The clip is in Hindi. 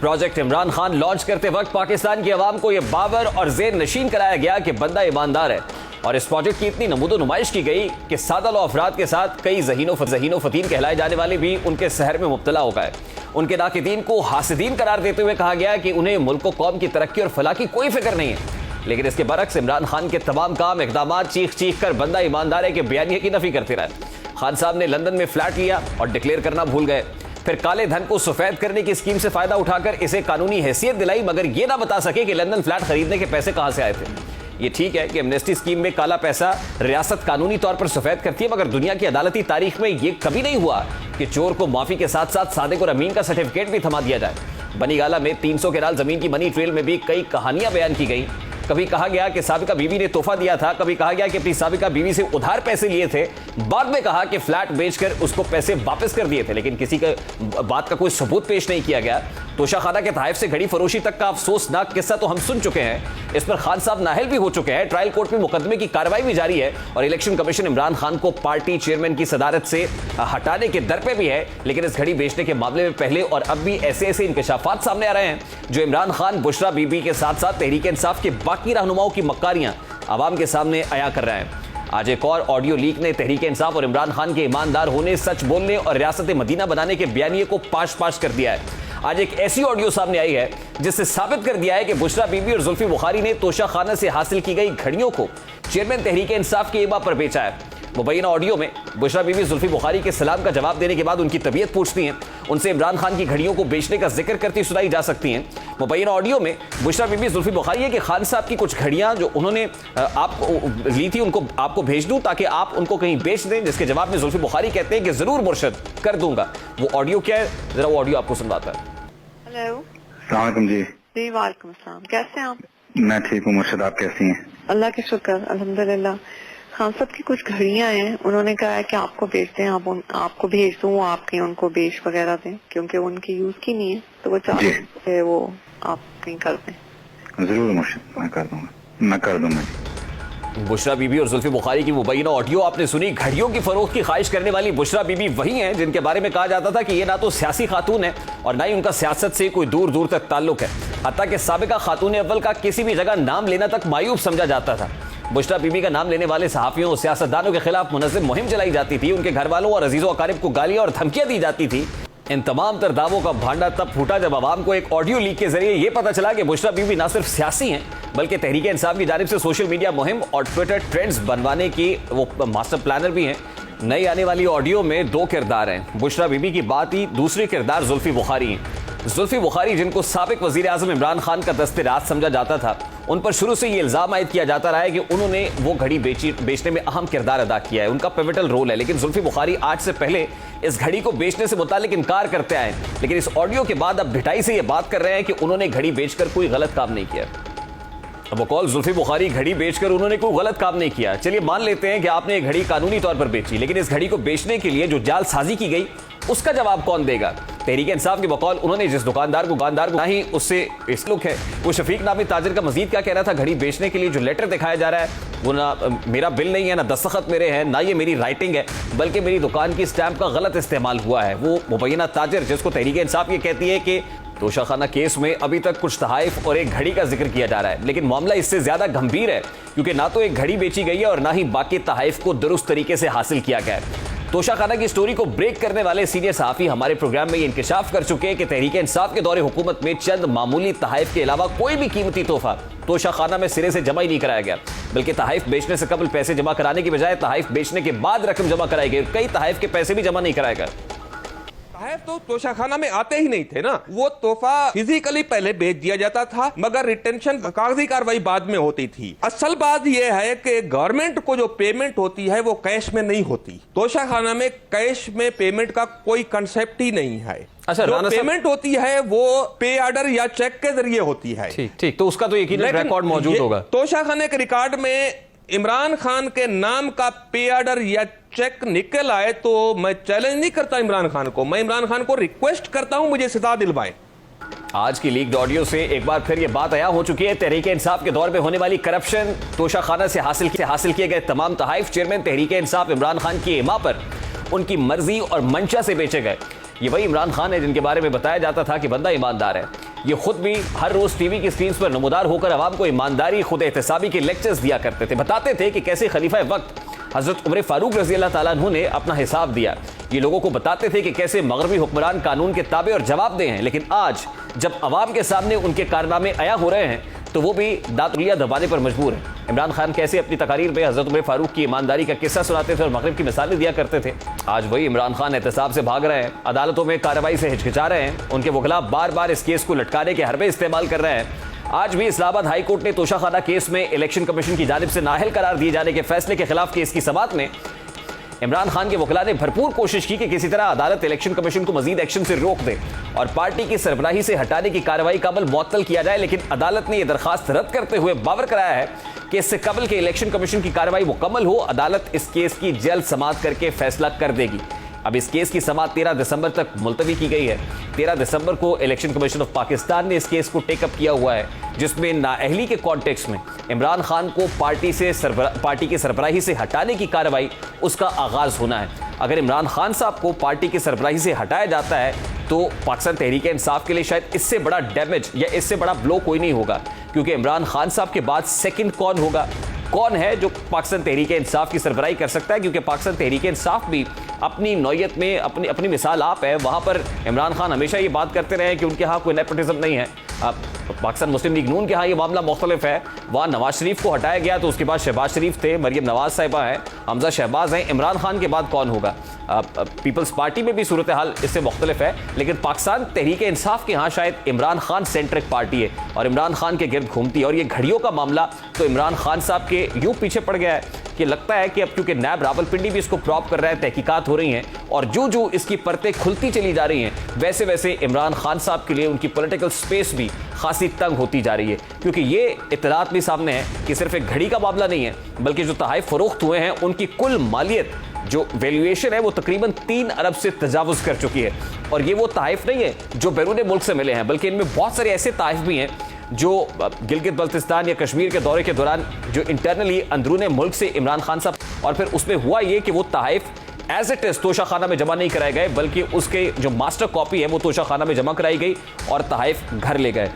प्रोजेक्ट इमरान खान लॉन्च करते वक्त पाकिस्तान की आवाम को यह बावर और ज़ेर नशीन कराया गया कि बंदा ईमानदार है, और इस प्रोजेक्ट की इतनी नमूदो नुमाइश की गई कि सादा लो अफराद के साथ कई ज़हीनो फतीन कहलाए जाने वाले भी उनके सहर में मुब्तला हो गए। उनके नाकिदीन को हासिदीन करार देते हुए कहा गया कि उन्हें मुल्क व कौम की तरक्की और फलाह की कोई फिक्र नहीं है। लेकिन इसके बरक्स इमरान खान के तमाम काम इकदाम चीख कर बंदा ईमानदार है के बयानिए की नफी करते रहे। खान साहब ने लंदन में फ्लैट लिया और डिक्लेयर करना भूल गए, फिर काले धन को सफेद करने की स्कीम से फायदा उठाकर इसे कानूनी हैसियत दिलाई, मगर यह ना बता सके कि लंदन फ्लैट खरीदने के पैसे कहां से आए थे। ये ठीक है कि एमनेस्टी स्कीम में काला पैसा रियासत कानूनी तौर पर सफेद करती है, मगर दुनिया की अदालती तारीख में यह कभी नहीं हुआ कि चोर को माफी के साथ साथ सादिक और अमीन का सर्टिफिकेट भी थमा दिया जाए। बनीगाला में 300 केनाल जमीन की मनी ट्रेल में भी कई कहानियां बयान की गई। कभी कहा गया कि साबिका बीवी ने तोहफा दिया था, कभी कहा गया कि अपनी साबिका बीवी से उधार पैसे लिए थे, बाद में कहा कि फ्लैट बेचकर उसको पैसे वापस कर दिए थे, लेकिन किसी का बात का कोई सबूत पेश नहीं किया गया। तोशाखाना के तहफ से घड़ी फरोशी तक का अफसोसनाक किस्सा तो हम सुन चुके हैं। इस पर खान साहब नाहल भी हो चुके हैं, ट्रायल कोर्ट में मुकदमे की कार्रवाई भी जारी है और इलेक्शन कमीशन इमरान खान को पार्टी चेयरमैन की सदारत से हटाने के दर पे भी है। लेकिन इस घड़ी बेचने के मामले में पहले और अब भी ऐसे ऐसे इंकशाफात सामने आ रहे हैं जो इमरान खान, बुशरा बीबी के साथ साथ तहरीक इंसाफ के बाकी रहनुमाओं की मक्कारियां आवाम के सामने अया कर रहे हैं। आज एक और ऑडियो लीक ने तहरीक इंसाफ और इमरान खान के ईमानदार होने, सच बोलने और रियासत मदीना बनाने के बयानिए को पाश पाश कर दिया है। आज एक ऐसी ऑडियो सामने आई है जिससे साबित कर दिया है कि बुशरा बीबी और जुल्फी बुखारी ने तोशाखाना से हासिल की गई घड़ियों को चेयरमैन तहरीक इंसाफ के इमा पर बेचा है। मुबैना ऑडियो में बुशरा बीबी जुल्फी बुखारी के सलाम का जवाब देने के बाद उनकी तबीयत पूछती हैं, उनसे इमरान खान की घड़ियों को बेचने का जिक्र करती सुनाई जा सकती हैं। मुबैना ऑडियो में बुशरा बीबी जुल्फी बुखारी है कि खान साहब की कुछ घड़ियां जो उन्होंने आपको ली थी उनको आपको भेज दूं ताकि आप उनको कहीं बेच दें, जिसके जवाब में जुल्फी बुखारी कहते हैं कि जरूर मुर्शद कर दूंगा। वो ऑडियो क्या है, जरा वो ऑडियो आपको सुनवाता है। हेलो, अस्सलाम वालेकुम जी। जी वालेकुम अस्सलाम, कैसे हैं आप? मैं ठीक हूँ मुर्शद, आप कैसी हैं? अल्लाह के शुक्र, अल्हम्दुलिल्लाह। खान साहब की कुछ घड़ियां हैं, उन्होंने कहा है कि आपको बेच दें, आपको भेज दूं, आप कहीं उनको बेच वगैरह दें क्योंकि वो उनकी यूज की नहीं है, तो वो चाहते हैं वो आप कहीं कर दें। जरूर मुर्शद, मैं कर दूंगा। बुशरा बीबी और जुल्फी बुखारी की मुबैना ऑडियो आपने सुनी। घड़ियों की फरोख्त की ख्वाहिश करने वाली बुशरा बीबी वही हैं जिनके बारे में कहा जाता था कि ये ना तो सियासी खातून है और ना ही उनका सियासत से कोई दूर दूर तक ताल्लुक है। हत्ता कि साबिका खातून अव्वल का किसी भी जगह नाम लेना तक मायूब समझा जाता था। बुशरा बीबी का नाम लेने वाले सहाफियों और सियासतदानों के खिलाफ मुनज़्ज़म मुहिम चलाई जाती थी, उनके घर वालों और अजीज़ों अकारिब को गालियां और धमकियां दी जाती थी। इन तमाम तर दावों का भांडा तब फूटा जब आवाम को एक ऑडियो लीक के जरिए यह पता चला कि बुशरा बीबी न सिर्फ सियासी हैं बल्कि तहरीक इंसाफ की जानिब से सोशल मीडिया मुहिम और ट्विटर ट्रेंड्स बनवाने की वो मास्टर प्लानर भी हैं। नई आने वाली ऑडियो में दो किरदार हैं, बुशरा बीबी की बात ही, दूसरी किरदार जुल्फी बुखारी हैं। जुल्फी बुखारी जिनको साबिक वजीर आजम इमरान खान का दस्ते राज समझा जाता था, उन पर शुरू से ये इल्जाम आयद किया जाता रहा है कि उन्होंने वो घड़ी बेचने में अहम किरदार अदा किया है, उनका पिवटल रोल है। लेकिन जुल्फी बुखारी आज से पहले इस घड़ी को बेचने से मुतालिक इनकार करते आए, लेकिन इस ऑडियो के बाद अब भिटाई से ये बात कर रहे हैं कि उन्होंने घड़ी बेचकर कोई गलत काम नहीं किया। अब बकौल जुल्फी बुखारी घड़ी बेचकर उन्होंने कोई गलत काम नहीं किया। चलिए मान लेते हैं कि आपने घड़ी कानूनी तौर पर बेची, लेकिन इस घड़ी को बेचने के लिए जो जालसाजी की गई उसका जवाब कौन देगा? तहरीक इंसाफ के बकौल उन्होंने जिस दुकानदार को ना ही उससे इसलुक है, वो शफीक नामी ताजिर का मजीद क्या कह रहा था, घड़ी बेचने के लिए जो लेटर दिखाया जा रहा है वो ना मेरा बिल नहीं है, ना दस्तखत मेरे हैं, ना ये मेरी राइटिंग है, बल्कि मेरी दुकान की स्टैंप का गलत इस्तेमाल हुआ है। वो मुबैना ताजिर जिसको तहरीक इंसाफ ये कहती है कि तोशाखाना केस में अभी तक कुछ तहाइफ और एक घड़ी का जिक्र किया जा रहा है, लेकिन मामला इससे ज्यादा गंभीर है क्योंकि ना तो एक घड़ी बेची गई है और ना ही बाकी तहाइफ को दुरुस्त तरीके से हासिल किया गया है। तोशाखाना की स्टोरी को ब्रेक करने वाले सीनियर सहाफी हमारे प्रोग्राम में ये इंकशाफ कर चुके हैं कि तहरीक इंसाफ के दौरे हुकूमत में चंद मामूली तहाइफ के अलावा कोई भी कीमती तोहफा तोशाखाना में सिरे से जमा ही नहीं कराया गया, बल्कि तहाइफ बेचने से कबल पैसे जमा कराने की बजाय तहाइफ बेचने के बाद रकम जमा कराई गई। कई तहाइफ के पैसे भी जमा नहीं कराए गए। तोहफे तो तोशाखाना में आते ही नहीं थे ना, वो तोहफा फिजिकली पहले भेज दिया जाता था मगर रिटेंशन कागजी कार्रवाई बाद में होती थी। असल बात यह है कि गवर्नमेंट को जो पेमेंट होती है वो कैश में नहीं होती। तोशाखाना में कैश में पेमेंट का कोई कंसेप्ट ही नहीं है। अच्छा, जो पेमेंट होती है वो पे ऑर्डर या चेक के जरिए होती है। ठीक, तो उसका तो यकीनन रिकॉर्ड मौजूद होगा। तोशाखाने के रिकॉर्ड में इमरान खान के नाम का पे ऑर्डर या चेक निकल आए तो मैं चैलेंज नहीं करता इमरान खान को, मैं इमरान खान को रिक्वेस्ट करता हूं मुझे सजा दिलवाएं। आज की लीक्ड ऑडियो से एक बार फिर यह बात आया हो चुकी है, तहरीक इंसाफ के दौर में होने वाली करप्शन, तोशाखाना से हासिल किए गए तमाम तहाइफ चेयरमैन तहरीक इंसाफ इमरान खान की इमा पर उनकी मर्जी और मंशा से बेचे गए। ये वही इमरान खान है जिनके बारे में बताया जाता था कि बंदा ईमानदार है। ये खुद भी हर रोज टीवी की स्क्रीन पर नमूदार होकर अवाम को ईमानदारी, खुद एहतसाबी के लेक्चर्स दिया करते थे। बताते थे कि कैसे खलीफा वक्त हजरत उमर फारूक रजी अल्लाह ताला अन्हु ने अपना हिसाब दिया। ये लोगों को बताते थे कि कैसे मगरबी हुक्मरान कानून के ताबे और जवाबदेह हैं। लेकिन आज जब अवाम के सामने उनके कारनामे अया हो रहे हैं तो वो भी दातुलिया दबाने पर मजबूर है। इमरान खान कैसे अपनी तकारीर में हजरत उमर फारूक की ईमानदारी का किस्सा सुनाते थे और मगरिब की मिसालें दिया करते थे, आज वही इमरान खान एहतसाब से भाग रहे हैं, अदालतों में कार्रवाई से हिचकिचा रहे हैं, उनके वकला बार बार इस केस को लटकाने के हरबे इस्तेमाल कर रहे हैं। आज भी इस्लामाबाद हाई कोर्ट ने तोशाखाना केस में इलेक्शन कमीशन की जानिब से नाअहल करार दिए जाने के फैसले के खिलाफ केस की समाअत में इमरान खान के वकला ने भरपूर कोशिश की कि किसी तरह अदालत इलेक्शन कमीशन को मजीद एक्शन से रोक दे और पार्टी की सरबराही से हटाने की कार्रवाई का अमल मुअत्तल किया जाए। लेकिन अदालत ने यह दरखास्त रद्द करते हुए बावर कराया है कि इससे कबल के इलेक्शन कमीशन की कार्रवाई मुकम्मल हो, अदालत इस केस की जल्द समाअत करके फैसला कर देगी। अब इस केस की समाअत 13 दिसंबर तक मुलतवी की गई है। 13 दिसंबर को इलेक्शन कमीशन ऑफ पाकिस्तान ने इस केस को टेकअप किया हुआ है, जिसमें नाअहली के कॉन्टेक्स्ट में इमरान खान को पार्टी की सरबराही से हटाने की कार्रवाई उसका आगाज होना है। अगर इमरान खान साहब को पार्टी की सरबराही से हटाया जाता है तो पाकिस्तान तहरीक इंसाफ के लिए शायद इससे बड़ा डैमेज या इससे बड़ा ब्लो कोई नहीं होगा, क्योंकि इमरान खान साहब के बाद सेकंड कौन होगा, कौन है जो पाकिस्तान तहरीक इंसाफ की सरबराही कर सकता है। क्योंकि पाकिस्तान तहरीक इंसाफ भी अपनी नौयत में अपनी मिसाल आप है। वहां पर इमरान खान हमेशा ये बात करते रहे कि उनके यहाँ कोई नेपोटिज्म नहीं है। पाकिस्तान मुस्लिम लीग नून के यहाँ ये मामला मुख्तलिफ है। वहाँ नवाज शरीफ को हटाया गया तो उसके बाद शहबाज शरीफ थे, मरियम नवाज साहिबा हैं, हमजा शहबाज हैं। इमरान खान के बाद कौन होगा? पीपल्स पार्टी में भी सूरत हाल इससे मुख्तलिफ है, लेकिन पाकिस्तान तहरीक इंसाफ के यहाँ शायद इमरान खान सेंट्रिक पार्टी है और इमरान खान के गिर्द घूमती है। और ये घड़ियों का मामला तो इमरान खान साहब के यूं पीछे पड़ गया है कि लगता है कि अब क्योंकि नैब रावलपिंडी भी इसको प्रॉप कर रहा है, तहकीकात हो रही हैं और जो जो इसकी परतें खुलती चली जा रही हैं, वैसे वैसे इमरान खान साहब के लिए उनकी पॉलिटिकल स्पेस भी खासी तंग होती जा रही है। क्योंकि ये इतलात भी सामने है कि सिर्फ एक घड़ी का मामला नहीं है, बल्कि जो तहाइफ फरोख्त हुए हैं उनकी कुल मालियत जो वैल्यूएशन है वो तकरीबन 3 अरब से तजावुज कर चुकी है। और ये वो तहाइफ नहीं है जो बैरून मुल्क से मिले हैं, बल्कि इनमें बहुत सारे ऐसे तहाइफ भी हैं जो गिलगित बल्तिस्तान या कश्मीर के दौरे के दौरान जो इंटरनली अंदरूने मुल्क से इमरान खान साहब, और फिर उसमें हुआ ये कि वो तहाइफ एज इट इज तोशाखाना में जमा नहीं कराए गए, बल्कि उसके जो मास्टर कॉपी है वो तोशाखाना में जमा कराई गई और तहाइफ घर ले गए।